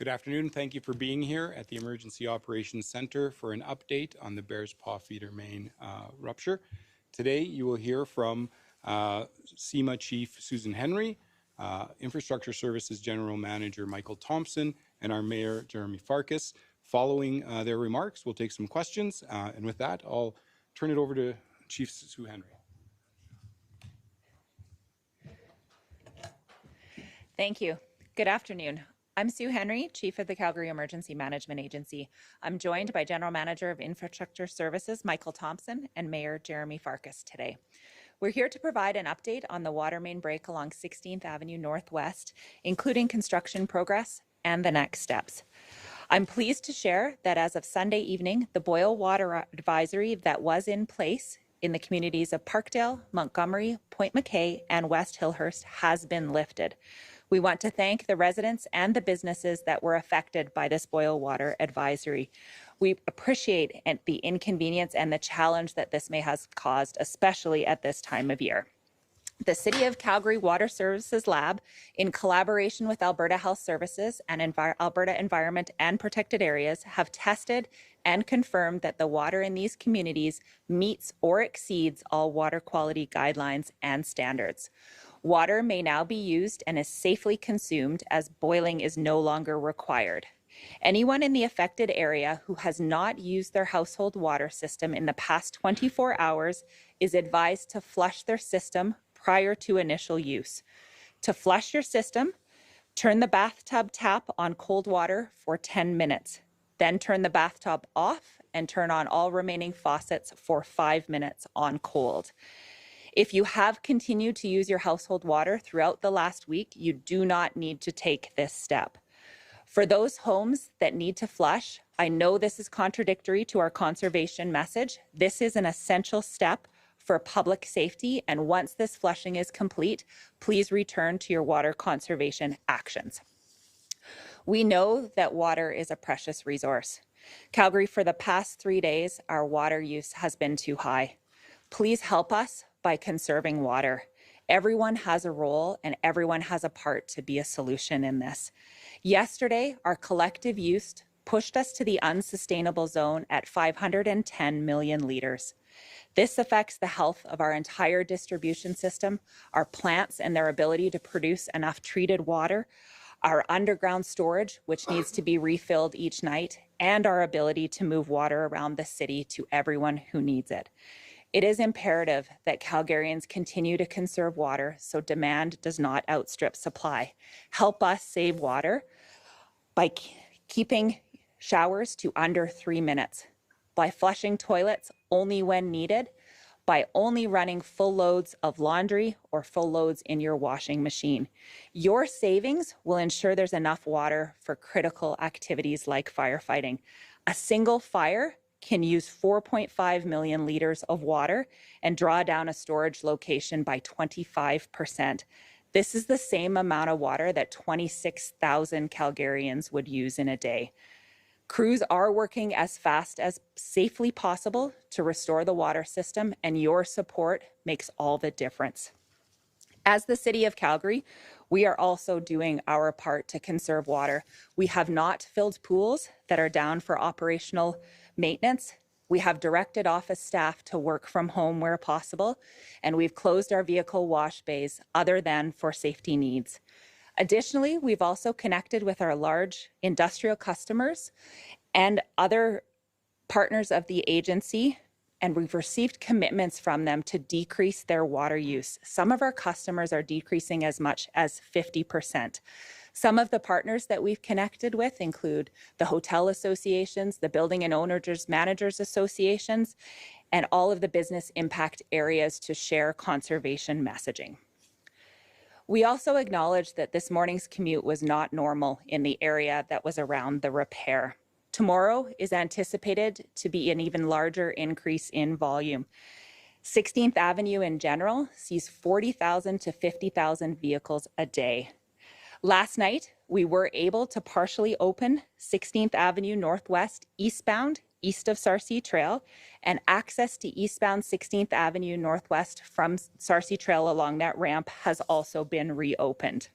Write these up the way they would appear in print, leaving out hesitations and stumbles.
Good afternoon. Thank you for being here at the Emergency Operations Center for an update on the Bearspaw Feeder Main rupture. Today, you will hear from SEMA Chief Susan Henry, Infrastructure Services General Manager Michael Thompson, and our Mayor Jeremy Farkas. Following their remarks, we'll take some questions. And with that, I'll turn it over to Chief Sue Henry. Thank you. Good afternoon. I'm Sue Henry, Chief of the Calgary Emergency Management Agency. I'm joined by General Manager of Infrastructure Services, Michael Thompson, and Mayor Jeremy Farkas today. We're here to provide an update on the water main break along 16th Avenue Northwest, including construction progress and the next steps. I'm pleased to share that as of Sunday evening, the boil water advisory that was in place in the communities of Parkdale, Montgomery, Point McKay, and West Hillhurst has been lifted. We want to thank the residents and the businesses that were affected by this boil water advisory. We appreciate the inconvenience and the challenge that this may have caused, especially at this time of year. The City of Calgary Water Services Lab, in collaboration with Alberta Health Services and Alberta Environment and Protected Areas, have tested and confirmed that the water in these communities meets or exceeds all water quality guidelines and standards. Water may now be used and is safely consumed as boiling is no longer required. Anyone in the affected area who has not used their household water system in the past 24 hours is advised to flush their system prior to initial use. To flush your system, turn the bathtub tap on cold water for 10 minutes. Then turn the bathtub off and turn on all remaining faucets for 5 minutes on cold. If you have continued to use your household water throughout the last week, you do not need to take this step. For those homes that need to flush, I know this is contradictory to our conservation message. This is an essential step for public safety, and once this flushing is complete, please return to your water conservation actions. We know that water is a precious resource. Calgary, for the past 3 days, our water use has been too high. Please help us by conserving water. Everyone has a role and everyone has a part to be a solution in this. Yesterday, our collective use pushed us to the unsustainable zone at 510 million litres. This affects the health of our entire distribution system, our plants and their ability to produce enough treated water, our underground storage, which needs to be refilled each night, and our ability to move water around the city to everyone who needs it. It is imperative that Calgarians continue to conserve water so demand does not outstrip supply. Help us save water by keeping showers to under 3 minutes, by flushing toilets only when needed, by only running full loads of laundry or full loads in your washing machine. Your savings will ensure there's enough water for critical activities like firefighting. A single fire can use 4.5 million litres of water and draw down a storage location by 25%. This is the same amount of water that 26,000 Calgarians would use in a day. Crews are working as fast as safely possible to restore the water system, and your support makes all the difference. As the City of Calgary, we are also doing our part to conserve water. We have not filled pools that are down for operational maintenance. We have directed office staff to work from home where possible, and we've closed our vehicle wash bays other than for safety needs. Additionally, we've also connected with our large industrial customers and other partners of the agency, and we've received commitments from them to decrease their water use. Some of our customers are decreasing as much as 50%. Some of the partners that we've connected with include the hotel associations, the building and owners managers associations, and all of the business impact areas to share conservation messaging. We also acknowledge that this morning's commute was not normal in the area that was around the repair. Tomorrow is anticipated to be an even larger increase in volume. 16th Avenue in general sees 40,000 to 50,000 vehicles a day. Last night, we were able to partially open 16th Avenue Northwest eastbound, east of Sarcee Trail, and access to eastbound 16th Avenue Northwest from Sarcee Trail along that ramp has also been reopened.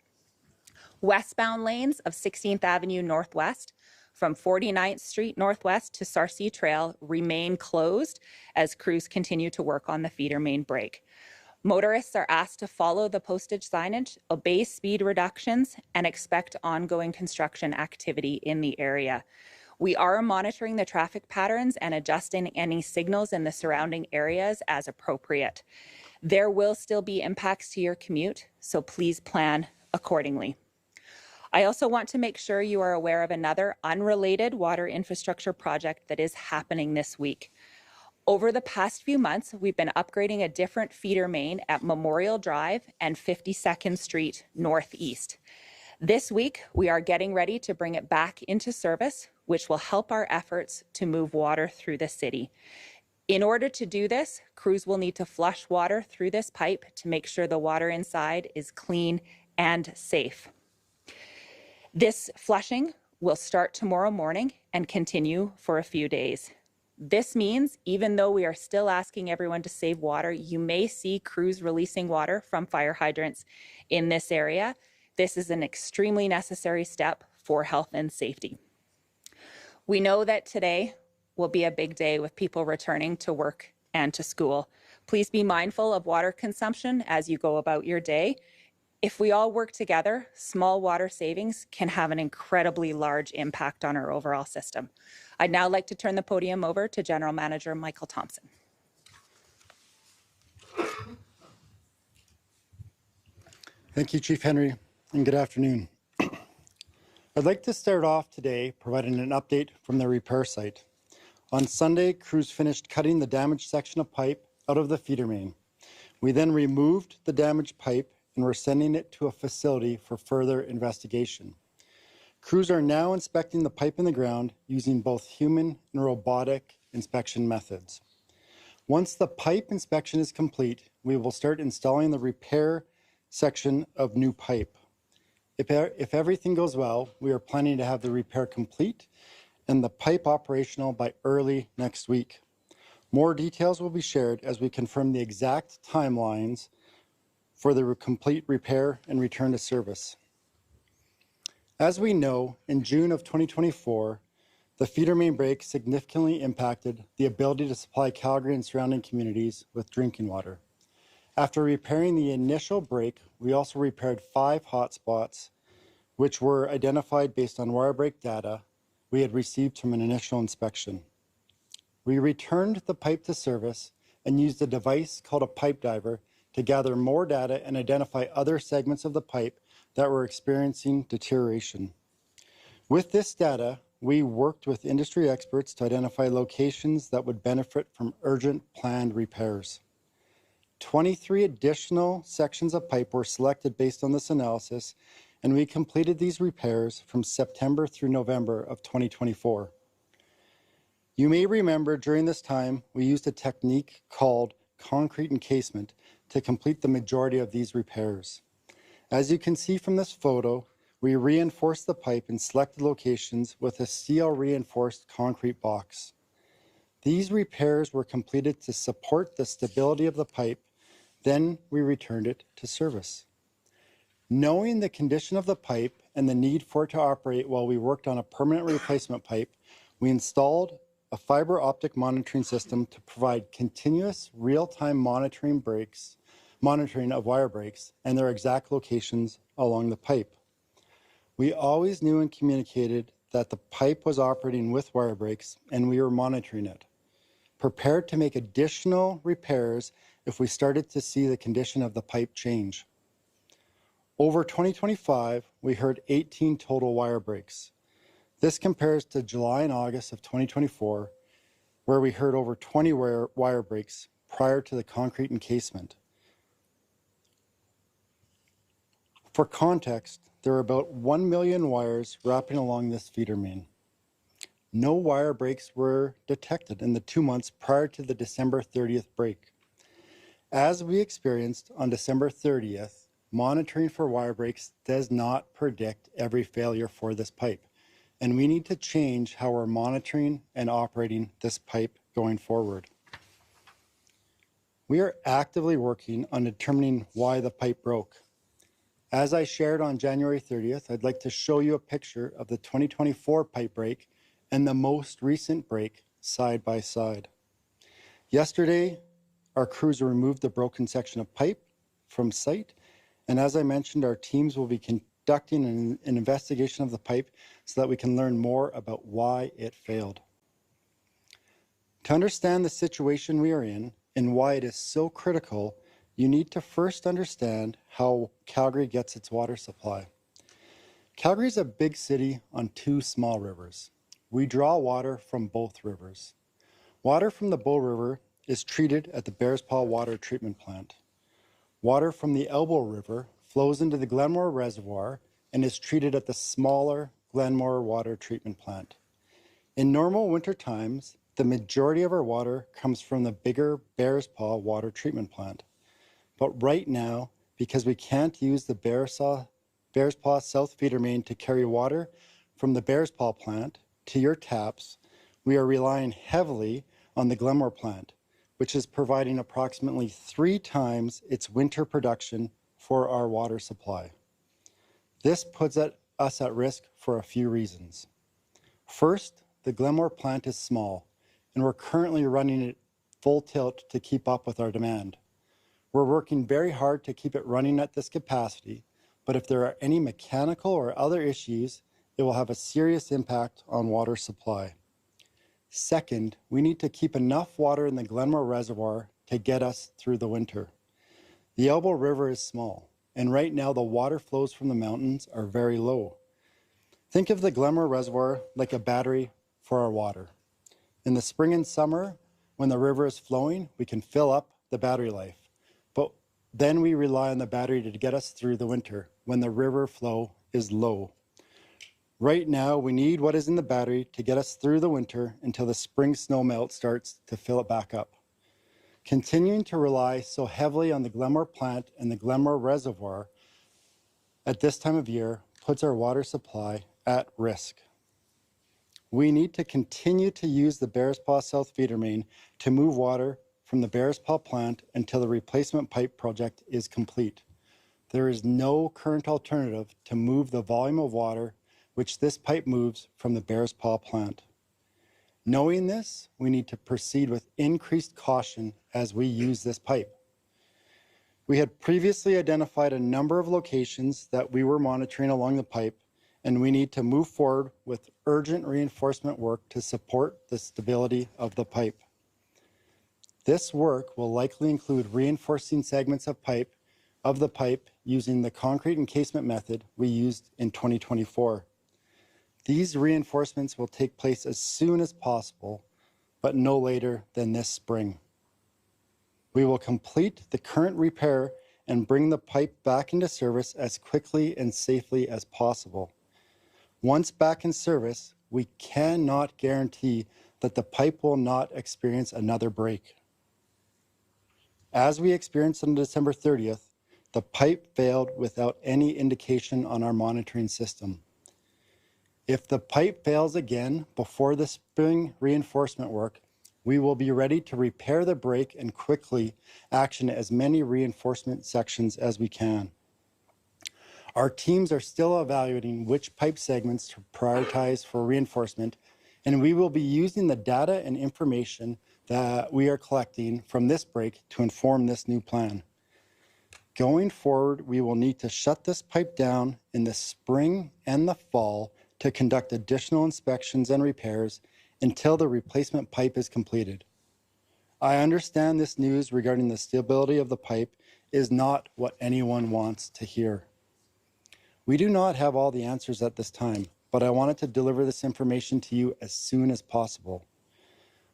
Westbound lanes of 16th Avenue Northwest from 49th Street Northwest to Sarcee Trail remain closed as crews continue to work on the feeder main break. Motorists are asked to follow the postage signage, obey speed reductions, and expect ongoing construction activity in the area. We are monitoring the traffic patterns and adjusting any signals in the surrounding areas as appropriate. There will still be impacts to your commute, so please plan accordingly. I also want to make sure you are aware of another unrelated water infrastructure project that is happening this week. Over the past few months, we've been upgrading a different feeder main at Memorial Drive and 52nd Street Northeast. This week, we are getting ready to bring it back into service, which will help our efforts to move water through the city. In order to do this, crews will need to flush water through this pipe to make sure the water inside is clean and safe. This flushing will start tomorrow morning and continue for a few days. This means even though we are still asking everyone to save water, you may see crews releasing water from fire hydrants in this area. This is an extremely necessary step for health and safety. We know that today will be a big day with people returning to work and to school. Please be mindful of water consumption as you go about your day. If we all work together, small water savings can have an incredibly large impact on our overall system. I'd now like to turn the podium over to General Manager Michael Thompson. Thank you, Chief Henry, and good afternoon. I'd like to start off today providing an update from the repair site. On Sunday, crews finished cutting the damaged section of pipe out of the feeder main. We then removed the damaged pipe and were sending it to a facility for further investigation. Crews are now inspecting the pipe in the ground using both human and robotic inspection methods. Once the pipe inspection is complete, we will start installing the repair section of new pipe. If everything goes well, we are planning to have the repair complete and the pipe operational by early next week. More details will be shared as we confirm the exact timelines for the complete repair and return to service. As we know, in June of 2024, the feeder main break significantly impacted the ability to supply Calgary and surrounding communities with drinking water. After repairing the initial break, we also repaired 5 hotspots, which were identified based on wire break data we had received from an initial inspection. We returned the pipe to service and used a device called a pipe diver to gather more data and identify other segments of the pipe that were experiencing deterioration. With this data, we worked with industry experts to identify locations that would benefit from urgent planned repairs. 23 additional sections of pipe were selected based on this analysis, and we completed these repairs from September through November of 2024. You may remember during this time, we used a technique called concrete encasement to complete the majority of these repairs. As you can see from this photo, we reinforced the pipe in selected locations with a steel reinforced concrete box. These repairs were completed to support the stability of the pipe, then we returned it to service. Knowing the condition of the pipe and the need for it to operate while we worked on a permanent replacement pipe, we installed a fiber optic monitoring system to provide continuous real-time monitoring of wire breaks and their exact locations along the pipe. We always knew and communicated that the pipe was operating with wire breaks and we were monitoring it, prepared to make additional repairs if we started to see the condition of the pipe change. Over 2025, we heard 18 total wire breaks. This compares to July and August of 2024, where we heard over 20 wire breaks prior to the concrete encasement. For context, there are about 1 million wires wrapping along this feeder main. No wire breaks were detected in the 2 months prior to the December 30th break. As we experienced on December 30th, monitoring for wire breaks does not predict every failure for this pipe, and we need to change how we're monitoring and operating this pipe going forward. We are actively working on determining why the pipe broke. As I shared on January 30th, I'd like to show you a picture of the 2024 pipe break and the most recent break side by side. Yesterday, our crews removed the broken section of pipe from site, and as I mentioned, our teams will be conducting an investigation of the pipe so that we can learn more about why it failed. To understand the situation we are in and why it is so critical, you need to first understand how Calgary gets its water supply. Calgary is a big city on two small rivers. We draw water from both rivers. Water from the Bow River is treated at the Bearspaw Water Treatment Plant. Water from the Elbow River flows into the Glenmore Reservoir and is treated at the smaller Glenmore Water Treatment Plant. In normal winter times, the majority of our water comes from the bigger Bearspaw Water Treatment Plant. But right now, because we can't use the Bearspaw South Feeder Main to carry water from the Bearspaw plant to your taps, we are relying heavily on the Glenmore plant, which is providing approximately 3 times its winter production for our water supply. This puts us at risk for a few reasons. First, the Glenmore plant is small, and we're currently running it full tilt to keep up with our demand. We're working very hard to keep it running at this capacity, but if there are any mechanical or other issues, it will have a serious impact on water supply. Second, we need to keep enough water in the Glenmore Reservoir to get us through the winter. The Elbow River is small, and right now the water flows from the mountains are very low. Think of the Glenmore Reservoir like a battery for our water. In the spring and summer, when the river is flowing, we can fill up the battery life. But then we rely on the battery to get us through the winter when the river flow is low. Right now, we need what is in the battery to get us through the winter until the spring snow melt starts to fill it back up. Continuing to rely so heavily on the Glenmore plant and the Glenmore Reservoir at this time of year puts our water supply at risk. We need to continue to use the Bearspaw South Feeder Main to move water from the Bearspaw plant until the replacement pipe project is complete. There is no current alternative to move the volume of water which this pipe moves from the Bearspaw plant. Knowing this, we need to proceed with increased caution as we use this pipe. We had previously identified a number of locations that we were monitoring along the pipe, and we need to move forward with urgent reinforcement work to support the stability of the pipe. This work will likely include reinforcing segments of the pipe using the concrete encasement method we used in 2024. These reinforcements will take place as soon as possible, but no later than this spring. We will complete the current repair and bring the pipe back into service as quickly and safely as possible. Once back in service, we cannot guarantee that the pipe will not experience another break. As we experienced on December 30th, the pipe failed without any indication on our monitoring system. If the pipe fails again before the spring reinforcement work, we will be ready to repair the break and quickly action as many reinforcement sections as we can. Our teams are still evaluating which pipe segments to prioritize for reinforcement, and we will be using the data and information that we are collecting from this break to inform this new plan. Going forward, we will need to shut this pipe down in the spring and the fall to conduct additional inspections and repairs until the replacement pipe is completed. I understand this news regarding the stability of the pipe is not what anyone wants to hear. We do not have all the answers at this time, but I wanted to deliver this information to you as soon as possible.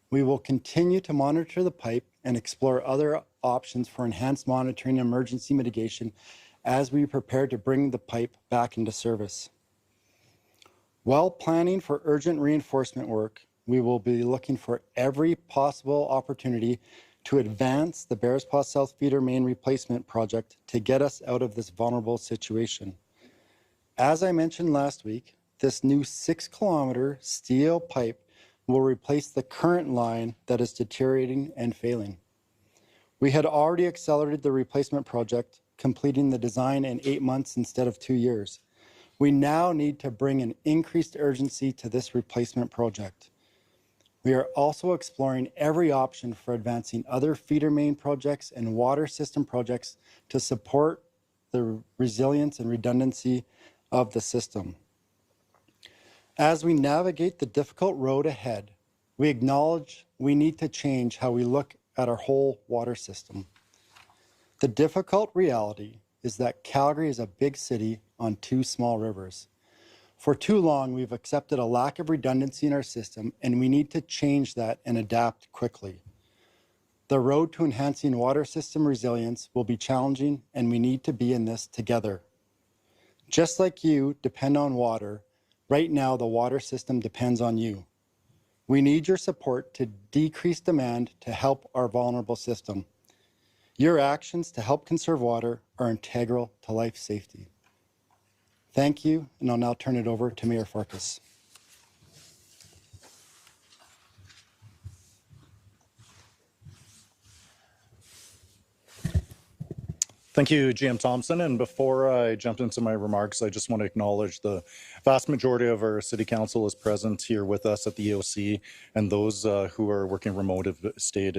We will continue to monitor the pipe and explore other options for enhanced monitoring and emergency mitigation as we prepare to bring the pipe back into service. While planning for urgent reinforcement work, we will be looking for every possible opportunity to advance the Bearspaw South Feeder Main replacement project to get us out of this vulnerable situation. As I mentioned last week, this new 6-kilometer steel pipe will replace the current line that is deteriorating and failing. We had already accelerated the replacement project completing the design in 8 months instead of 2 years. We now need to bring an increased urgency to this replacement project. We are also exploring every option for advancing other feeder main projects and water system projects to support the resilience and redundancy of the system. As we navigate the difficult road ahead, we acknowledge we need to change how we look at our whole water system. The difficult reality is that Calgary is a big city on 2 small rivers. For too long, we've accepted a lack of redundancy in our system, and we need to change that and adapt quickly. The road to enhancing water system resilience will be challenging, and we need to be in this together. Just like you depend on water, right now the water system depends on you. We need your support to decrease demand to help our vulnerable system. Your actions to help conserve water are integral to life safety. Thank you, and I'll now turn it over to Mayor Farkas. Thank you, GM Thompson. And before I jump into my remarks, I just want to acknowledge the vast majority of our City Council is present here with us at the EOC, and those who are working remote have stayed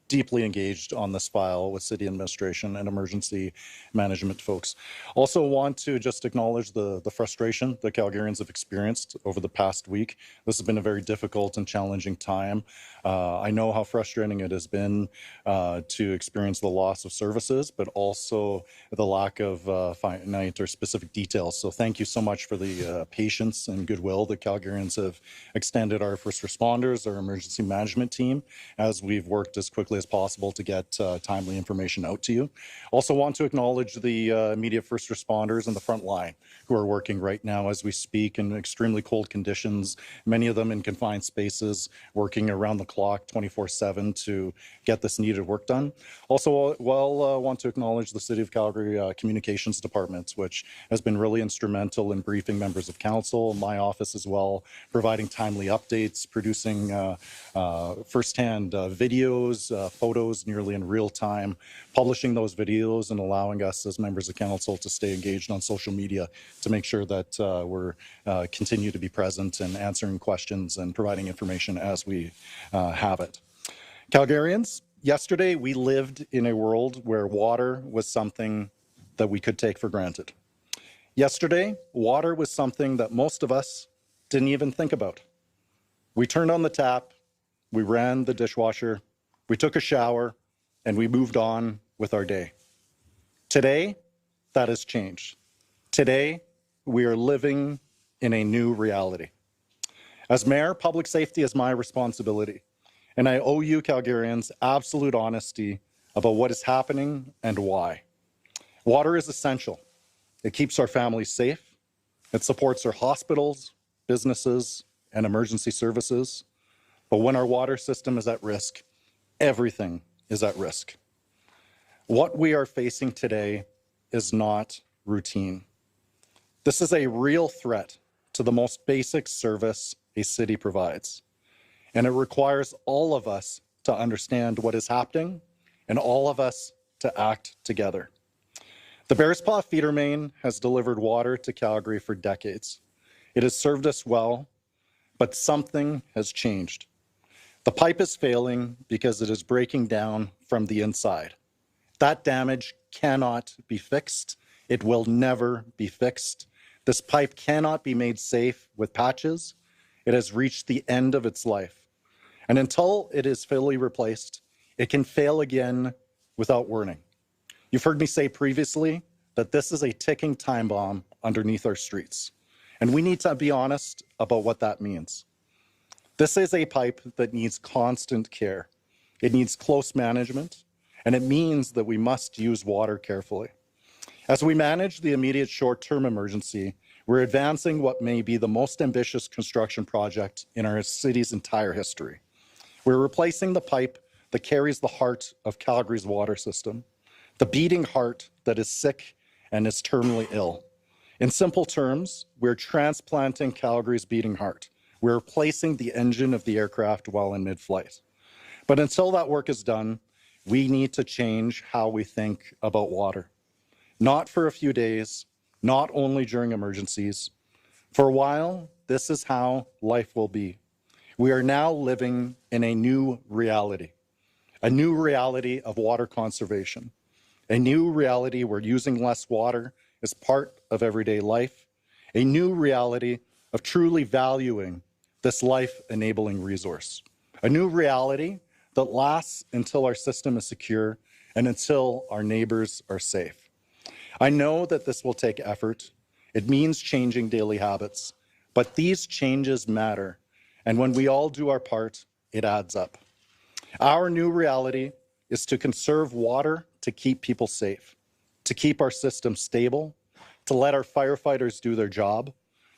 deeply engaged on this file with city administration and emergency management folks. Also want to just acknowledge the frustration that Calgarians have experienced over the past week. This has been a very difficult and challenging time. I know how frustrating it has been to experience the loss of services, but also the lack of finite or specific details. So thank you so much for the patience and goodwill that Calgarians have extended our first responders, our emergency management team, as we've worked as quickly as possible to get timely information out to you. Also want to acknowledge the immediate first responders in the front line who are working right now as we speak in extremely cold conditions, many of them in confined spaces, working around the clock 24/7 to get this needed work done. Also want to acknowledge the City of Calgary Communications Department, which has been really instrumental in briefing members of council, my office as well, providing timely updates, producing firsthand videos, photos nearly in real time, publishing those videos and allowing us as members of council to stay engaged on social media to make sure that we're continue to be present and answering questions and providing information as we have it. Calgarians, yesterday we lived in a world where water was something that we could take for granted. Yesterday, water was something that most of us didn't even think about. We turned on the tap, we ran the dishwasher, we took a shower, and we moved on with our day. Today, that has changed. Today, we are living in a new reality. As mayor, public safety is my responsibility, and I owe you Calgarians absolute honesty about what is happening and why. Water is essential. It keeps our families safe. It supports our hospitals, businesses, and emergency services. But when our water system is at risk, everything is at risk. What we are facing today is not routine. This is a real threat to the most basic service a city provides. And it requires all of us to understand what is happening and all of us to act together. The Bearspaw Feeder Main has delivered water to Calgary for decades. It has served us well, but something has changed. The pipe is failing because it is breaking down from the inside. That damage cannot be fixed. It will never be fixed. This pipe cannot be made safe with patches. It has reached the end of its life. And until it is fully replaced, it can fail again without warning. You've heard me say previously that this is a ticking time bomb underneath our streets. And we need to be honest about what that means. This is a pipe that needs constant care. It needs close management, and it means that we must use water carefully. As we manage the immediate short-term emergency, we're advancing what may be the most ambitious construction project in our city's entire history. We're replacing the pipe that carries the heart of Calgary's water system, the beating heart that is sick and is terminally ill. In simple terms, we're transplanting Calgary's beating heart. We're replacing the engine of the aircraft while in mid-flight. But until that work is done, we need to change how we think about water. not for a few days, not only during emergencies. For a while, this is how life will be. We are now living in a new reality of water conservation, a new reality where using less water is part of everyday life, a new reality of truly valuing this life-enabling resource, a new reality that lasts until our system is secure and until our neighbors are safe. I know that this will take effort. It means changing daily habits, but these changes matter. And when we all do our part, it adds up. Our new reality is to conserve water to keep people safe, to keep our system stable, to let our firefighters do their job,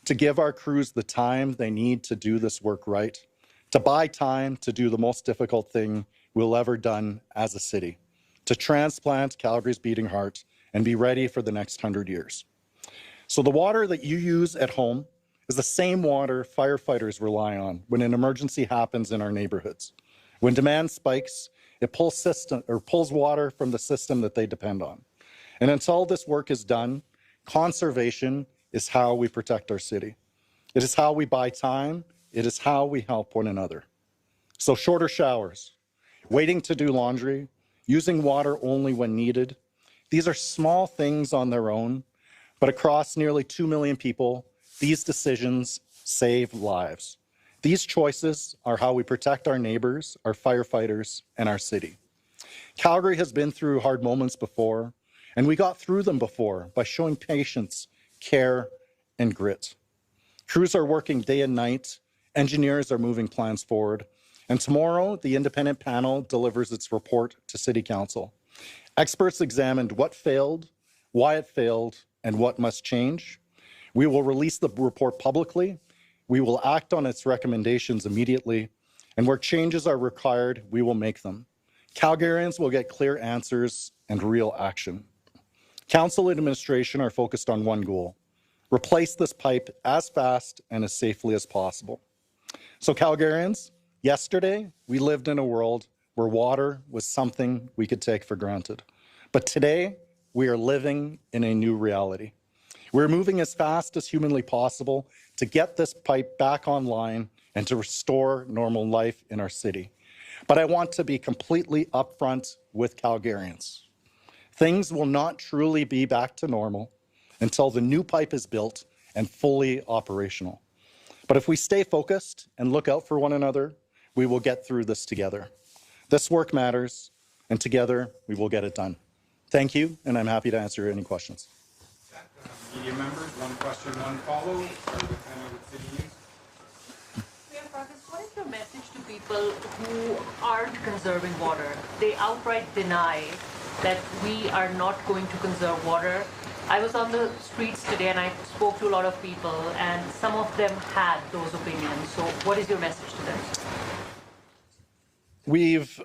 to give our crews the time they need to do this work right, to buy time to do the most difficult thing we'll ever done as a city, to transplant Calgary's beating heart and be ready for the next 100 years. So the water that you use at home is the same water firefighters rely on when an emergency happens in our neighborhoods. When demand spikes, it pulls water from the system that they depend on. And until this work is done, conservation is how we protect our city. It is how we buy time. It is how we help one another. So shorter showers, waiting to do laundry, using water only when needed. These are small things on their own, but across nearly 2 million people, these decisions save lives. These choices are how we protect our neighbors, our firefighters, and our city. Calgary has been through hard moments before, and we got through them before by showing patience, care, and grit. Crews are working day and night, engineers are moving plans forward, and tomorrow the independent panel delivers its report to City Council. Experts examined what failed, why it failed, and what must change. We will release the report publicly. We will act on its recommendations immediately, and where changes are required, we will make them. Calgarians will get clear answers and real action. Council and administration are focused on one goal: replace this pipe as fast and as safely as possible. So Calgarians, yesterday we lived in a world where water was something we could take for granted. But today we are living in a new reality. We're moving as fast as humanly possible to get this pipe back online and to restore normal life in our city. But I want to be completely upfront with Calgarians. Things will not truly be back to normal until the new pipe is built and fully operational. But if we stay focused and look out for one another, we will get through this together. This work matters, and together we will get it done. Thank you, and I'm happy to answer any questions. Media members, one question, one follow. Start with Hannah with City News. Mayor Farkas, what is your message to people who aren't conserving water? They outright deny that we are not going to conserve water. I was on the streets today and I spoke to a lot of people, and some of them had those opinions. So what is your message to them? We've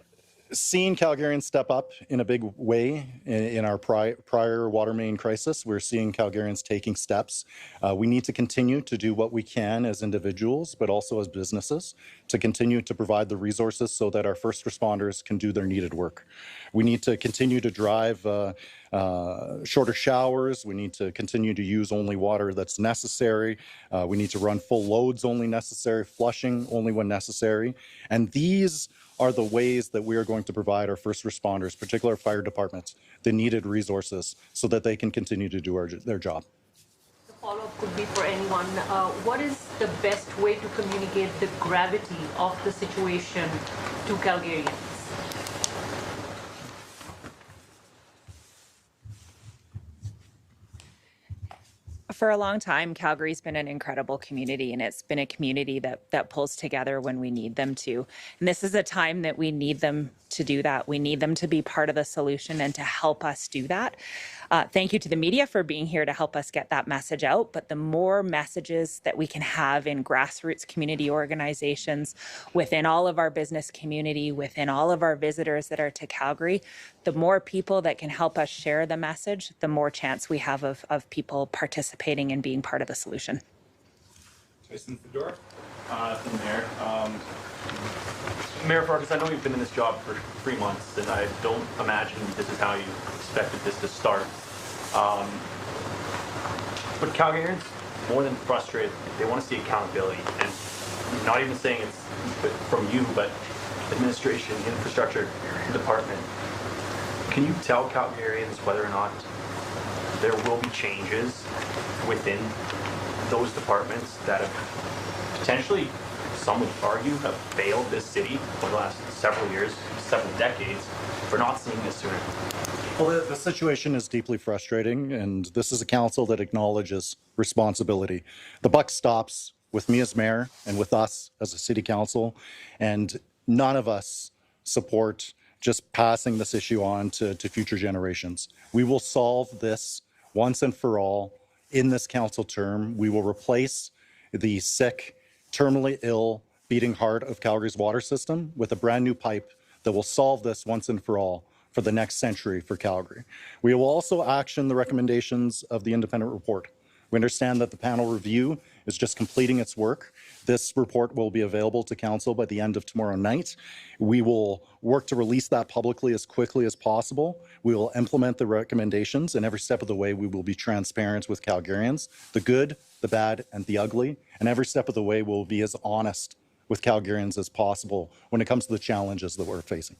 seen Calgarians step up in a big way in our prior water main crisis. We're seeing Calgarians taking steps. We need to continue to do what we can as individuals, but also as businesses, to continue to provide the resources so that our first responders can do their needed work. We need to continue to drive shorter showers. We need to continue to use only water that's necessary. We need to run full loads only necessary, flushing only when necessary. And these are the ways that we are going to provide our first responders, particularly our fire departments, the needed resources so that they can continue to do their job. The follow-up could be for anyone. What is the best way to communicate the gravity of the situation to Calgarians? For a long time, Calgary's been an incredible community, and it's been a community that pulls together when we need them to. And this is a time that we need them to do that. We need them to be part of the solution and to help us do that. Thank you to the media for being here to help us get that message out. But the more messages that we can have in grassroots community organizations, within all of our business community, within all of our visitors that are to Calgary, the more people that can help us share the message, the more chance we have of people participating and being part of the solution. Tyson Fedora. Mayor. Mayor Farkas, I know you've been in this job for 3 months, and I don't imagine this is how you expected this to start. But Calgarians, more than frustrated, they want to see accountability. And I'm not even saying it's from you, but administration, infrastructure department. Can you tell Calgarians whether or not there will be changes within those departments that have potentially, some would argue, have failed this city for the last several years, several decades, for not seeing this sooner? Well, the situation is deeply frustrating, and this is a council that acknowledges responsibility. The buck stops with me as mayor and with us as a city council, and none of us support just passing this issue on to future generations. We will solve this once and for all in this council term. We will replace the sick, terminally ill, beating heart of Calgary's water system with a brand new pipe that will solve this once and for all for the next century for Calgary. We will also action the recommendations of the independent report. We understand that the panel review is just completing its work. This report will be available to council by the end of tomorrow night. We will work to release that publicly as quickly as possible. We will implement the recommendations, and every step of the way we will be transparent with Calgarians, the good, the bad, and the ugly, and every step of the way we'll be as honest with Calgarians as possible when it comes to the challenges that we're facing.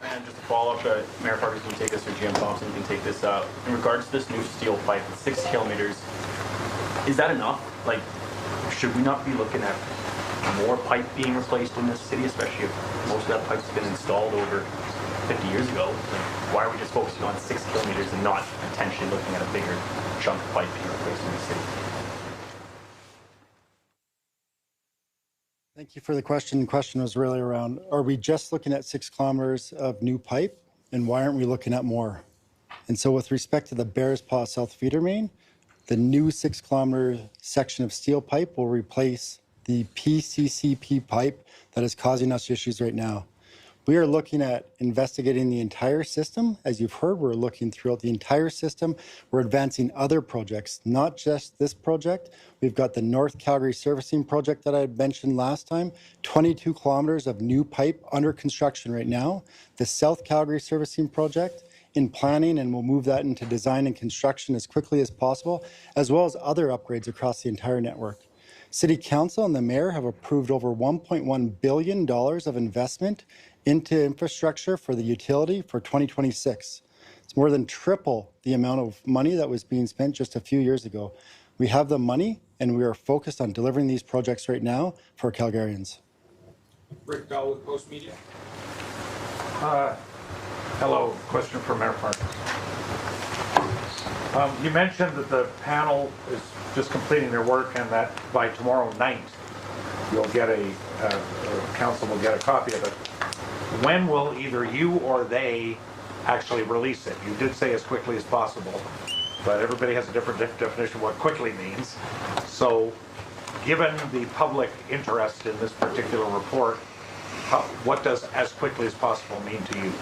And just to follow up, Mayor Farkas, you can take this, or GM Thompson, you can take this. In regards to this new steel pipe, 6 kilometers, is that enough? Like, should we not be looking at more pipe being replaced in this city, especially if most of that pipe's been installed over 50 years ago? Like, why are we just focusing on 6 kilometers and not potentially looking at a bigger chunk of pipe being replaced in the city? Thank you for the question. The question was really around, are we just looking at 6 kilometers of new pipe, and why aren't we looking at more? And so with respect to the Bearspaw South Feeder Main, the new 6 kilometer section of steel pipe will replace the PCCP pipe that is causing us issues right now. We are looking at investigating the entire system. As you've heard, we're looking throughout the entire system. We're advancing other projects, not just this project. We've got the North Calgary Servicing Project that I had mentioned last time, 22 kilometers of new pipe under construction right now. The South Calgary Servicing Project in planning, and we'll move that into design and construction as quickly as possible, as well as other upgrades across the entire network. City Council and the Mayor have approved over $1.1 billion of investment into infrastructure for the utility for 2026. It's more than triple the amount of money that was being spent just a few years ago. We have the money, and we are focused on delivering these projects right now for Calgarians. Rick Bell with Post Media. Hello, question for Mayor Farkas. You mentioned that the panel is just completing their work and that by tomorrow night you'll get council will get a copy of it. When will either you or they actually release it? You did say as quickly as possible, but everybody has a different definition of what quickly means. So given the public interest in this particular report, what does as quickly as possible mean to you?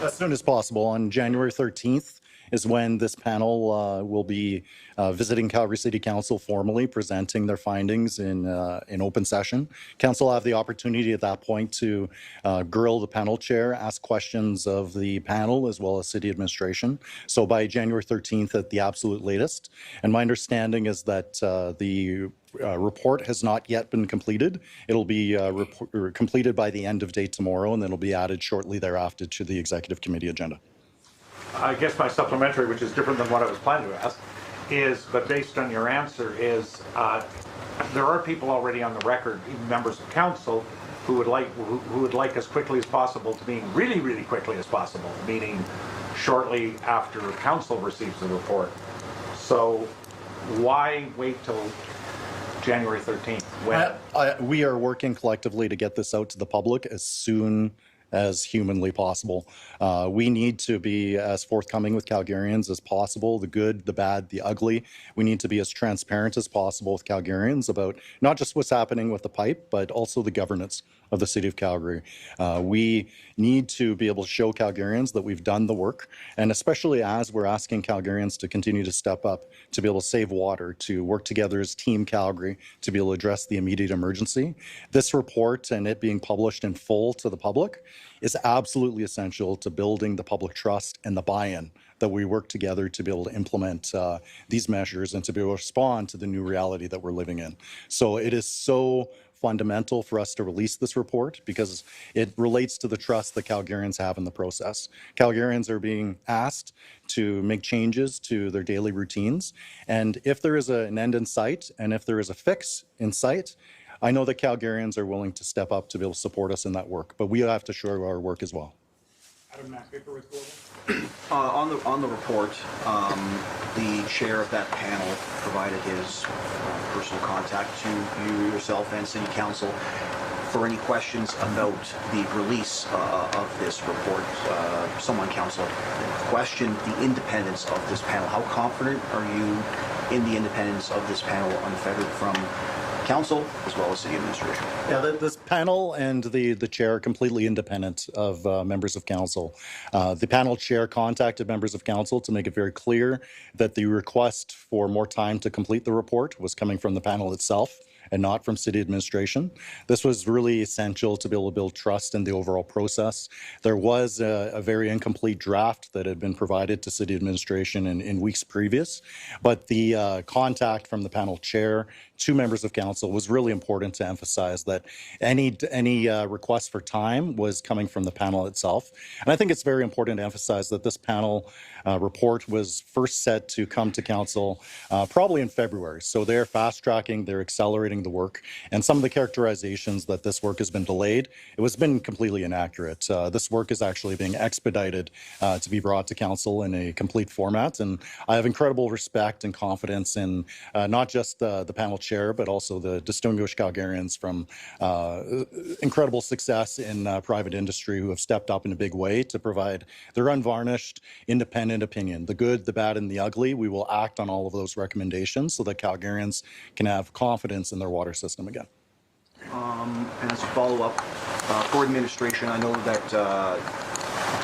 As soon as possible. On January 13th is when this panel will be visiting Calgary City Council formally, presenting their findings in open session. Council will have the opportunity at that point to grill the panel chair, ask questions of the panel as well as city administration. So by January 13th at the absolute latest. And my understanding is that the report has not yet been completed. It'll be completed by the end of day tomorrow, and then it'll be added shortly thereafter to the executive committee agenda. I guess my supplementary, which is different than what I was planning to ask, is, but based on your answer, is there are people already on the record, even members of council, who would like as quickly as possible to mean really, really quickly as possible, meaning shortly after council receives the report. So why wait till January 13th? When? We are working collectively to get this out to the public as soon as humanly possible. We need to be as forthcoming with Calgarians as possible, the good, the bad, the ugly. We need to be as transparent as possible with Calgarians about not just what's happening with the pipe, but also the governance of the City of Calgary. We need to be able to show Calgarians that we've done the work, and especially as we're asking Calgarians to continue to step up, to be able to save water, to work together as Team Calgary, to be able to address the immediate emergency. This report and it being published in full to the public is absolutely essential to building the public trust and the buy-in that we work together to be able to implement these measures and to be able to respond to the new reality that we're living in. So it is so fundamental for us to release this report because it relates to the trust that Calgarians have in the process. Calgarians are being asked to make changes to their daily routines. And if there is an end in sight and if there is a fix in sight, I know that Calgarians are willing to step up to be able to support us in that work, but we have to show our work as well. Adam Macbaker with Global. On the report, the chair of that panel provided his personal contact to you yourself and City Council for any questions about the release of this report. Someone Council questioned the independence of this panel. How confident are you in the independence of this panel, unfettered from Council as well as City Administration? Yeah, this panel and the chair are completely independent of members of Council. The panel chair contacted members of Council to make it very clear that the request for more time to complete the report was coming from the panel itself and not from City Administration. This was really essential to be able to build trust in the overall process. There was a very incomplete draft that had been provided to City Administration in weeks previous, but the contact from the panel chair to members of Council was really important to emphasize that any request for time was coming from the panel itself. And I think it's very important to emphasize that this panel report was first set to come to Council probably in February. So they're fast tracking, they're accelerating the work, and some of the characterizations that this work has been delayed, it has been completely inaccurate. This work is actually being expedited to be brought to Council in a complete format, and I have incredible respect and confidence in not just the panel chair, but also the distinguished Calgarians from incredible success in private industry who have stepped up in a big way to provide their unvarnished, independent opinion. The good, the bad, and the ugly, we will act on all of those recommendations so that Calgarians can have confidence in their water system again. And as a follow-up, for administration, I know that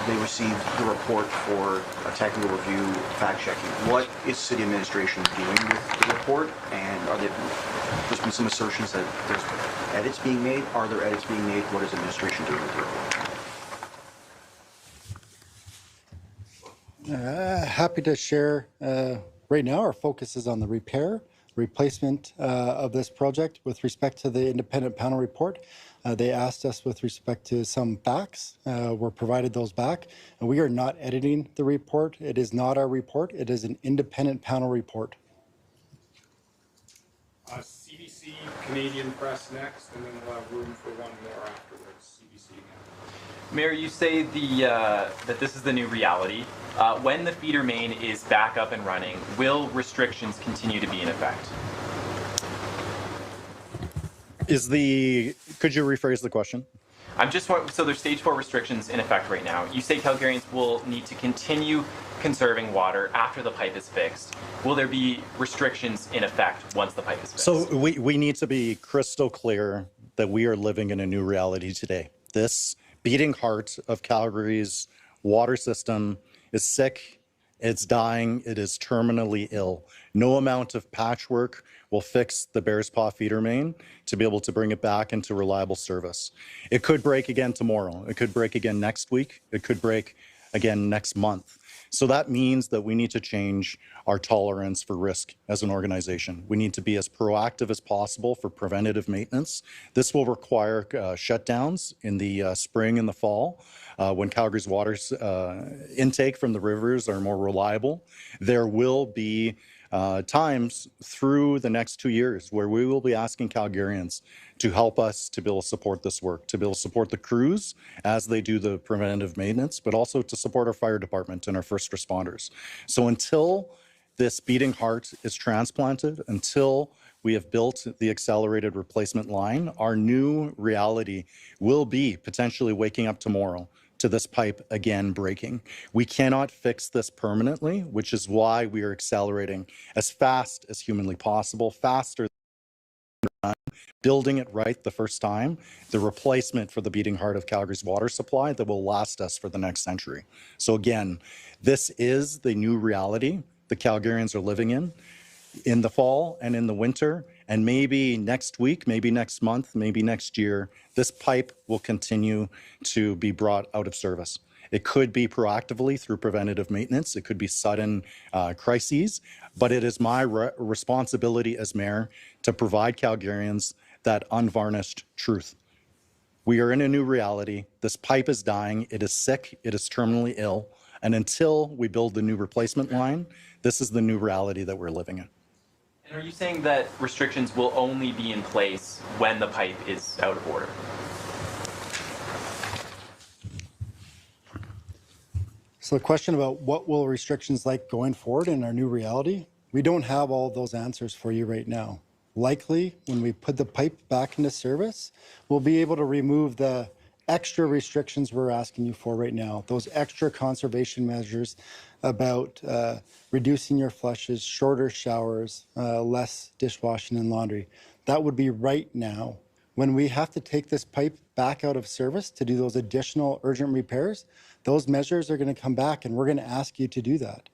they received the report for a technical review, fact-checking. What is City Administration doing with the report? And there's been some assertions that there's edits being made. Are there edits being made? What is administration doing with the report? Happy to share. Right now, our focus is on the replacement of this project. With respect to the independent panel report, they asked us with respect to some facts. We're provided those back, and we are not editing the report. It is not our report. It is an independent panel report. CBC, Canadian Press next, and then we'll have room for one more afterwards. CBC again. Mayor, you say that this is the new reality. When the feeder main is back up and running, will restrictions continue to be in effect? Could you rephrase the question? So there's stage 4 restrictions in effect right now. You say Calgarians will need to continue conserving water after the pipe is fixed. Will there be restrictions in effect once the pipe is fixed? So we need to be crystal clear that we are living in a new reality today. This beating heart of Calgary's water system is sick, it's dying, it is terminally ill. No amount of patchwork will fix the Bearspaw Feeder Main to be able to bring it back into reliable service. It could break again tomorrow. It could break again next week. It could break again next month. So that means that we need to change our tolerance for risk as an organization. We need to be as proactive as possible for preventative maintenance. This will require shutdowns in the spring and the fall when Calgary's water intake from the rivers are more reliable. There will be times through the next 2 years where we will be asking Calgarians to help us to be able to support this work, to be able to support the crews as they do the preventative maintenance, but also to support our fire department and our first responders. So until this beating heart is transplanted, until we have built the accelerated replacement line, our new reality will be potentially waking up tomorrow to this pipe again breaking. We cannot fix this permanently, which is why we are accelerating as fast as humanly possible, faster than building it right the first time, the replacement for the beating heart of Calgary's water supply that will last us for the next century. So again, this is the new reality the Calgarians are living in the fall and in the winter, and maybe next week, maybe next month, maybe next year, this pipe will continue to be brought out of service. It could be proactively through preventative maintenance. It could be sudden crises. But it is my responsibility as mayor to provide Calgarians that unvarnished truth. We are in a new reality. This pipe is dying. It is sick. It is terminally ill. And until we build the new replacement line, this is the new reality that we're living in. And are you saying that restrictions will only be in place when the pipe is out of order? So the question about what will restrictions like going forward in our new reality, we don't have all those answers for you right now. Likely, when we put the pipe back into service, we'll be able to remove the extra restrictions we're asking you for right now, those extra conservation measures about reducing your flushes, shorter showers, less dishwashing and laundry. That would be right now. When we have to take this pipe back out of service to do those additional urgent repairs, those measures are going to come back, and we're going to ask you to do that.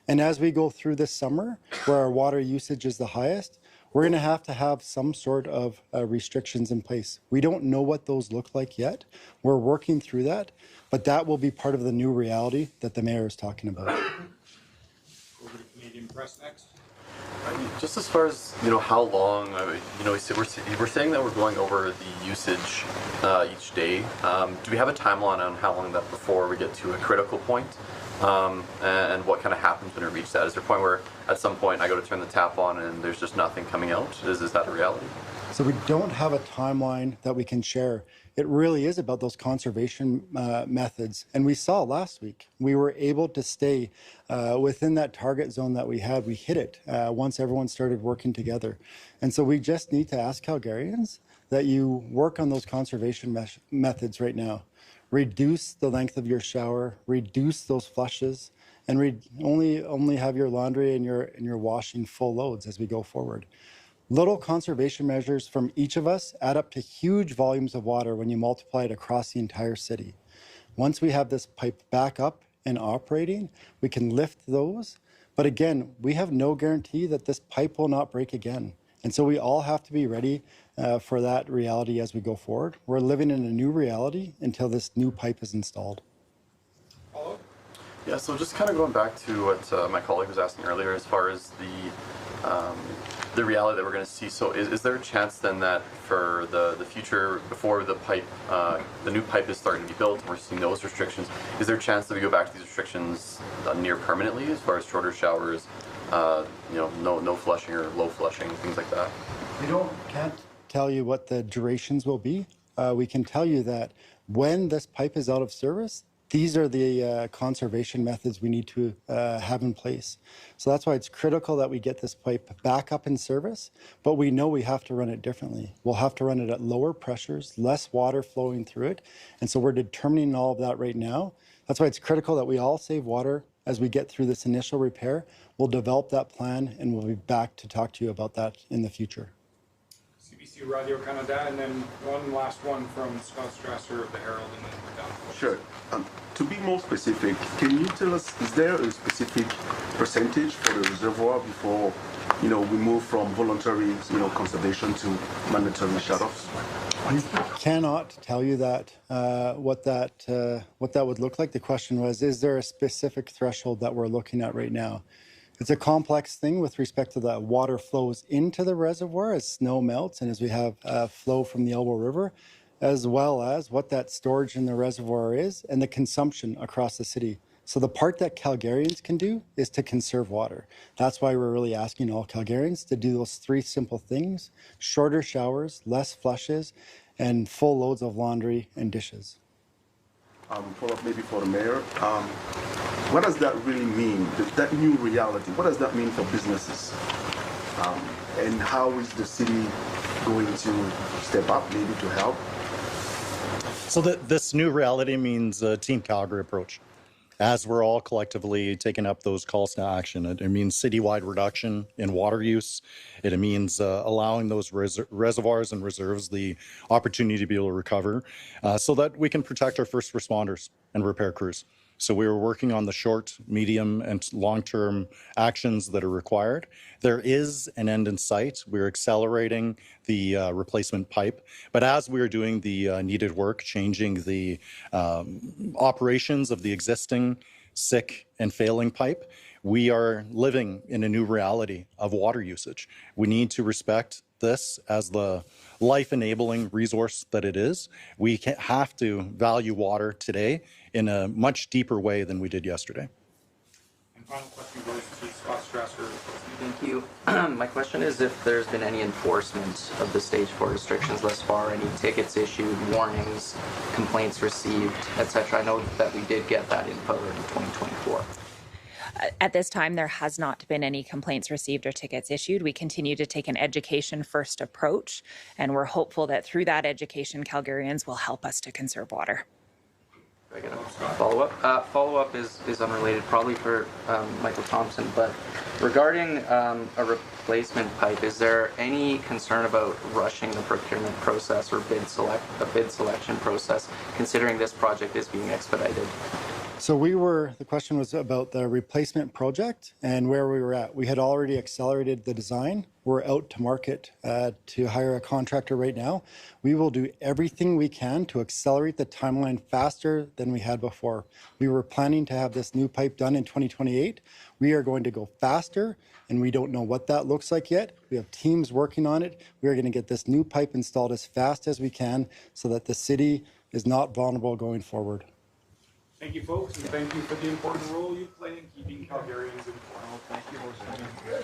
And as we go through this summer, where our water usage is the highest, we're going to have some sort of restrictions in place. We don't know what those look like yet. We're working through that, but that will be part of the new reality that the mayor is talking about. Over to Canadian Press next. Just as far as, how long, we're saying that we're going over the usage each day. Do we have a timeline on how long that before we get to a critical point? And what kind of happens when we reach that? Is there a point where at some point I go to turn the tap on and there's just nothing coming out? Is that a reality? So we don't have a timeline that we can share. It really is about those conservation methods. And we saw last week, we were able to stay within that target zone that we had. We hit it once everyone started working together. And so we just need to ask Calgarians that you work on those conservation methods right now. Reduce the length of your shower, reduce those flushes, and only have your laundry and your washing full loads as we go forward. Little conservation measures from each of us add up to huge volumes of water when you multiply it across the entire city. Once we have this pipe back up and operating, we can lift those. But again, we have no guarantee that this pipe will not break again. And so we all have to be ready for that reality as we go forward. We're living in a new reality until this new pipe is installed. Yeah, so just kind of going back to what my colleague was asking earlier as far as the reality that we're going to see. So is there a chance then that for the future, before the pipe, the new pipe is starting to be built and we're seeing those restrictions, is there a chance that we go back to these restrictions near permanently as far as shorter showers, no flushing or low flushing, things like that? We can't tell you what the durations will be. We can tell you that when this pipe is out of service, these are the conservation methods we need to have in place. So that's why it's critical that we get this pipe back up in service, but we know we have to run it differently. We'll have to run it at lower pressures, less water flowing through it. And so we're determining all of that right now. That's why it's critical that we all save water as we get through this initial repair. We'll develop that plan and we'll be back to talk to you about that in the future. CBC Radio Canada, and then one last one from Scott Strasser of the Herald, and then we're done. Sure. To be more specific, can you tell us, is there a specific percentage for the reservoir before, we move from voluntary, conservation to mandatory shutoffs? I cannot tell you that, what that would look like. The question was, is there a specific threshold that we're looking at right now? It's a complex thing with respect to the water flows into the reservoir as snow melts and as we have flow from the Elbow River, as well as what that storage in the reservoir is and the consumption across the city. So the part that Calgarians can do is to conserve water. That's why we're really asking all Calgarians to do those three simple things: shorter showers, less flushes, and full loads of laundry and dishes. Follow-up maybe for the mayor. What does that really mean? That new reality, what does that mean for businesses? And how is the city going to step up maybe to help? So this new reality means a Team Calgary approach. As we're all collectively taking up those calls to action, it means citywide reduction in water use. It means allowing those reservoirs and reserves the opportunity to be able to recover so that we can protect our first responders and repair crews. So we were working on the short, medium, and long-term actions that are required. There is an end in sight. We're accelerating the replacement pipe. But as we're doing the needed work, changing the operations of the existing sick and failing pipe, we are living in a new reality of water usage. We need to respect this as the life-enabling resource that it is. We have to value water today in a much deeper way than we did yesterday. And final question goes to Scott Strasser. Thank you. My question is if there's been any enforcement of the stage 4 restrictions thus far, any tickets issued, warnings, complaints received, etc. I know that we did get that info in 2024. At this time, there has not been any complaints received or tickets issued. We continue to take an education-first approach, and we're hopeful that through that education, Calgarians will help us to conserve water. I get a follow-up. Follow-up is unrelated, probably for Michael Thompson, but regarding a replacement pipe, is there any concern about rushing the procurement process or bid selection process, considering this project is being expedited? So the question was about the replacement project and where we were at. We had already accelerated the design. We're out to market to hire a contractor right now. We will do everything we can to accelerate the timeline faster than we had before. We were planning to have this new pipe done in 2028. We are going to go faster, and we don't know what that looks like yet. We have teams working on it. We are going to get this new pipe installed as fast as we can so that the city is not vulnerable going forward. Thank you, folks, and thank you for the important role you play in keeping Calgarians informed. Thank you.